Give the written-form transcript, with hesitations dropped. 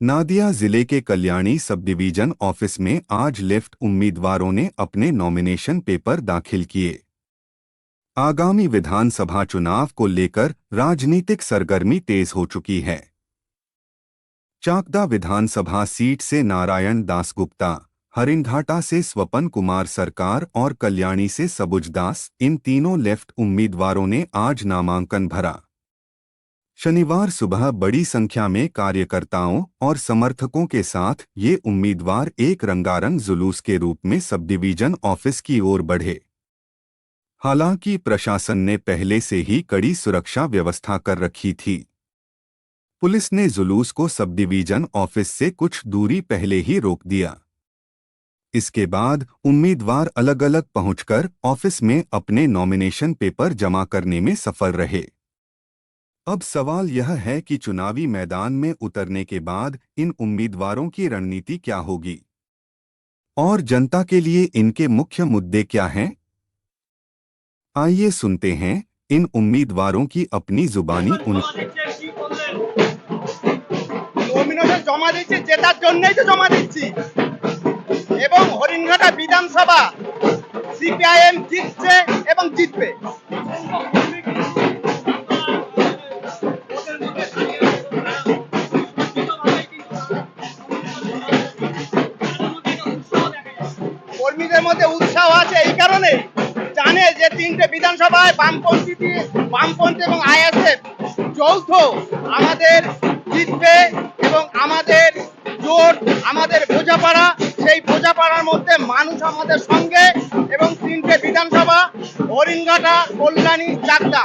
नादिया जिले के Kalyani sub division office में आज लेफ्ट उम्मीदवारों ने अपने नॉमिनेशन पेपर दाखिल किए। आगामी विधानसभा चुनाव को लेकर राजनीतिक सरगर्मी तेज हो चुकी है। चाकदा विधानसभा सीट से नारायण दासगुप्ता, हरिंघाटा से स्वपन कुमार सरकार और कल्याणी से सबुज दास, इन तीनों लेफ्ट उम्मीदवारों ने आज नामांकन भरा। शनिवार सुबह बड़ी संख्या में कार्यकर्ताओं और समर्थकों के साथ ये उम्मीदवार एक रंगारंग जुलूस के रूप में सब डिवीजन ऑफिस की ओर बढ़े। हालांकि प्रशासन ने पहले से ही कड़ी सुरक्षा व्यवस्था कर रखी थी। पुलिस ने जुलूस को सब डिवीजन ऑफिस से कुछ दूरी पहले ही रोक दिया। इसके बाद उम्मीदवार अलग अलग पहुंचकर ऑफिस में अपने नॉमिनेशन पेपर जमा करने में सफल रहे। अब सवाल यह है कि चुनावी मैदान में उतरने के बाद इन उम्मीदवारों की रणनीति क्या होगी और जनता के लिए इनके मुख्य मुद्दे क्या हैं? आइए सुनते हैं इन उम्मीदवारों की अपनी जुबानी। নমিনেশন জমা দিচ্ছি জেতার জন্যই তো জমা দিচ্ছি এবং হরিণঘাটা বিধানসভা সিপিআইএম জিতছে এবং জিতবে। কর্মীদের মধ্যে উৎসাহ আছে এই কারণে, জানে যে তিনটে বিধানসভায় বামপন্থী এবং আইএসএফ যৌথ আমাদের জিতবে এবং আমাদের জোট, আমাদের বোঝাপড়া, সেই বোঝাপড়ার মধ্যে মানুষ আমাদের সঙ্গে এবং তিনটে বিধানসভা হরিণঘাটা, কল্যাণী, চাকদা